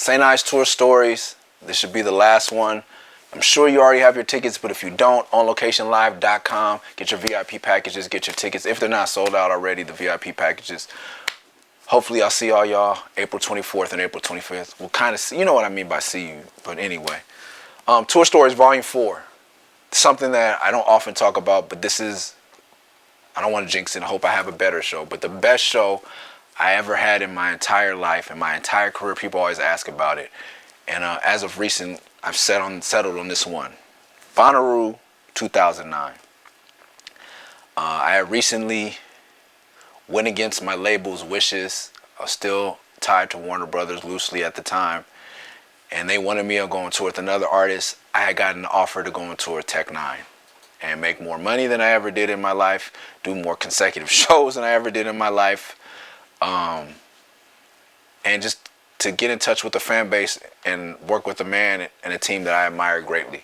St Ides Tour Stories. This should be the last one. I'm sure you already have your tickets, but if you don't, onlocationlive.com. Get your VIP packages, get your tickets. If they're not sold out already, the VIP packages. Hopefully I'll see all y'all April 24th and April 25th. We'll kind of see, you know what I mean by see you, but anyway. Tour Stories Volume 4. Something that I don't often talk about, but this is, I don't want to jinx it. I hope I have a better show, but the best show I ever had in my entire life, in my entire career. People always ask about it. And as of recent, I've settled on this one. Bonnaroo 2009. I recently went against my label's wishes. I was still tied to Warner Brothers loosely at the time. And they wanted me to go on tour with another artist. I had gotten an offer to go on tour with Tech N9ne and make more money than I ever did in my life, do more consecutive shows than I ever did in my life, and just to get in touch with the fan base and work with a man and a team that I admire greatly.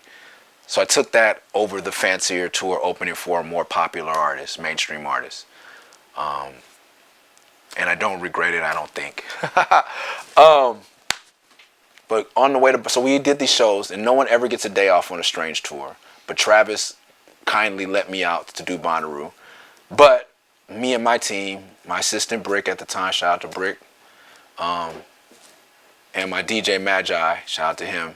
So I took that over the fancier tour opening for a more popular artist, mainstream artist. And I don't regret it, I don't think. But on the way to, so we did these shows, and no one ever gets a day off on a Strange tour. But Travis kindly let me out to do Bonnaroo. But me and my team, my assistant Brick at the time, shout out to Brick, and my DJ Magi, shout out to him,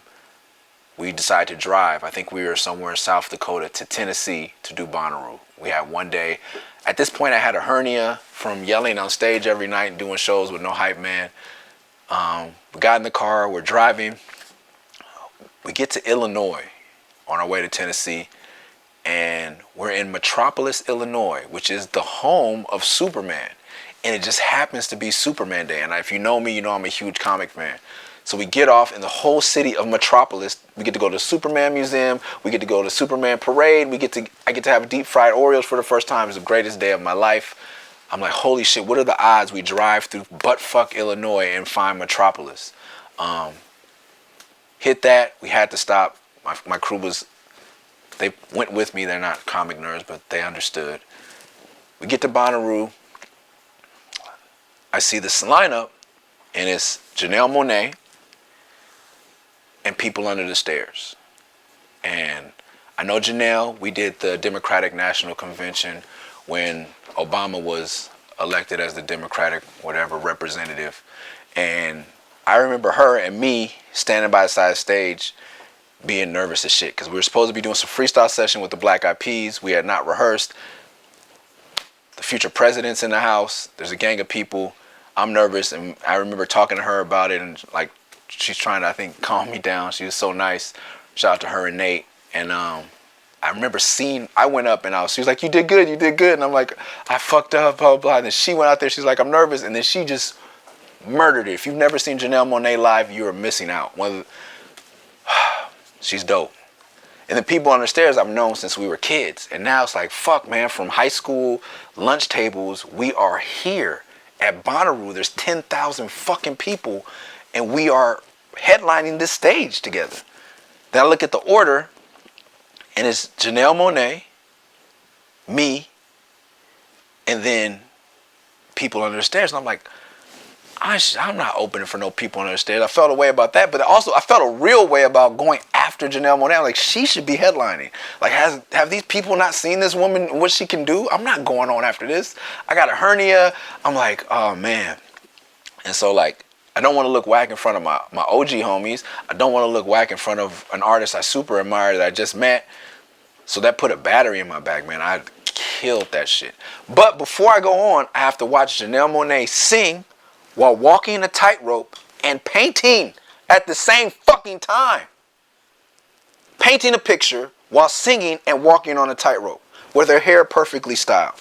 we decided to drive. I think we were somewhere in South Dakota to Tennessee to do Bonnaroo. We had one day. At this point, I had a hernia from yelling on stage every night and doing shows with no hype man. We got in the car, we're driving. We get to Illinois on our way to Tennessee, and we're in Metropolis, Illinois, which is the home of Superman. And it just happens to be Superman Day. And if you know me, you know I'm a huge comic fan. So we get off in the whole city of Metropolis. We get to go to the Superman Museum. We get to go to Superman Parade. I get to have deep fried Oreos for the first time. It's the greatest day of my life. I'm like, holy shit, what are the odds we drive through buttfuck Illinois and find Metropolis? Hit that. We had to stop. My crew they went with me. They're not comic nerds, but they understood. We get to Bonnaroo. I see this lineup, and it's Janelle Monáe and People Under the Stairs. And I know Janelle. We did the Democratic National Convention when Obama was elected as the Democratic whatever representative. And I remember her and me standing by the side of the stage being nervous as shit because we were supposed to be doing some freestyle session with the Black Eyed Peas. We had not rehearsed. The future president's in the house. There's a gang of people. I'm nervous, and I remember talking to her about it, and like she's trying to, I think, calm me down. She was so nice. Shout out to her and Nate. And I remember I went up and she was like, you did good. And I'm like, I fucked up, blah, blah, blah. And then she went out there, she's like, I'm nervous. And then she just murdered it. If you've never seen Janelle Monáe live, you are missing out. She's dope. And the People on the Stairs I've known since we were kids. And now it's like, fuck, man, from high school lunch tables, we are here at Bonnaroo. There's 10,000 fucking people, and we are headlining this stage together. Then I look at the order, and it's Janelle Monáe, me, and then People Under the Stairs. And I'm like, I'm not opening for no People Under the Stairs. I felt a way about that, but also I felt a real way about going after Janelle Monáe. Like, she should be headlining. Like, have these people not seen this woman and what she can do? I'm not going on after this. I got a hernia. I'm like, oh man. And so, like, I don't want to look whack in front of my OG homies. I don't want to look whack in front of an artist I super admire that I just met. So that put a battery in my back, man. I killed that shit. But before I go on, I have to watch Janelle Monáe sing while walking a tightrope and painting at the same fucking time. Painting a picture while singing and walking on a tightrope with her hair perfectly styled.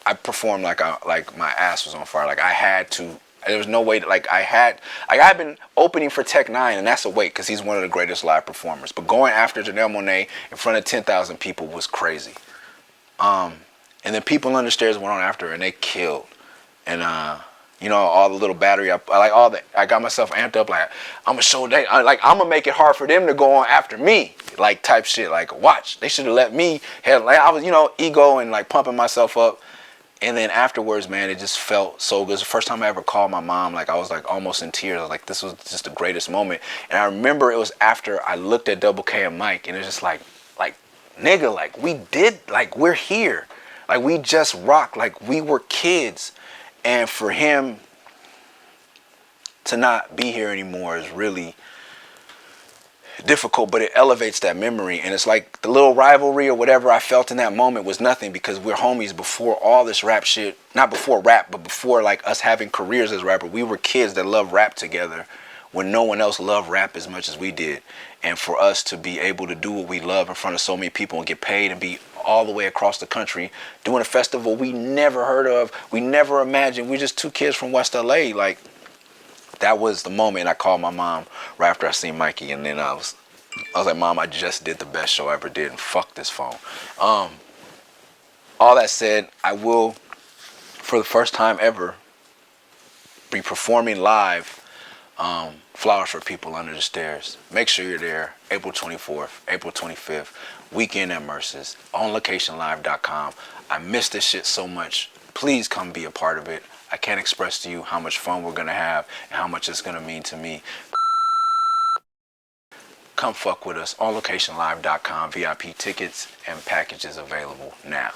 I performed like my ass was on fire. Like I had to. There was no way to, I've been opening for Tech N9ne, and that's a weight because he's one of the greatest live performers. But going after Janelle Monáe in front of 10,000 people was crazy. And then People Under the Stairs went on after her, and they killed. And all the little battery, I got myself amped up. Like, I'm gonna show that. I'm gonna make it hard for them to go on after me. Like, type shit. Like, watch. They should have let me head. Like, I was, ego and like pumping myself up. And then afterwards, man, it just felt so good. It was the first time I ever called my mom. Like, I was like almost in tears. I was like, this was just the greatest moment. And I remember it was after I looked at Double K and Mike, and it was just like, nigga, like, we did, like, we're here. Like, we just rocked. Like, we were kids. And for him to not be here anymore is really difficult, but it elevates that memory. And it's like the little rivalry or whatever I felt in that moment was nothing, because we're homies before all this rap shit. Not before rap, but before like us having careers as rappers. We were kids that loved rap together when no one else loved rap as much as we did. And for us to be able to do what we love in front of so many people and get paid and be all the way across the country doing a festival we never heard of, we never imagined. We're just two kids from West LA. Like, that was the moment. And I called my mom right after I seen Mikey, and then I was like, Mom, I just did the best show I ever did, and fuck this phone. All that said, I will, for the first time ever, be performing live Flowers for People Under the Stairs. Make sure you're there. April 24th, April 25th, Weekend at Murs, on locationlive.com. I miss this shit so much. Please come be a part of it. I can't express to you how much fun we're gonna have and how much it's gonna mean to me. Come fuck with us on locationlive.com. VIP tickets and packages available now.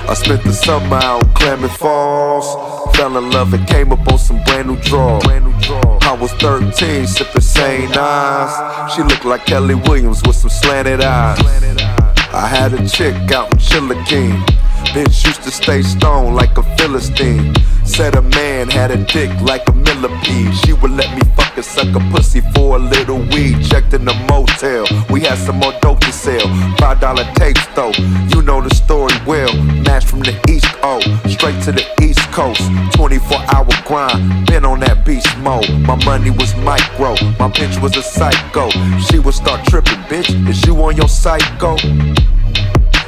I spent the summer out Klamath Falls. Fell in love and came up on some brand new draw. I was 13, sipping St Ides. She looked like Kelly Williams with some slanted eyes. I had a chick out in Chillicothe. Bitch used to stay stoned like a Philistine. Said a man had a dick like a millipede. She would let me fuck and suck a pussy for a little weed. Checked in the motel, we had some more dope to sell. $5 tapes though, you know the story well. Match from the East, oh, straight to the East Coast. 24-hour grind, been on that beast mode. My money was micro, my bitch was a psycho. She would start tripping, bitch, is you on your psycho?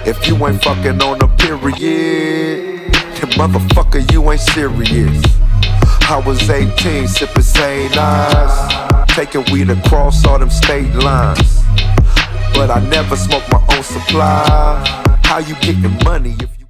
If you ain't fucking on a period, then motherfucker, you ain't serious. I was 18, sipping St Ides, taking weed across all them state lines. But I never smoked my own supply. How you getting money if you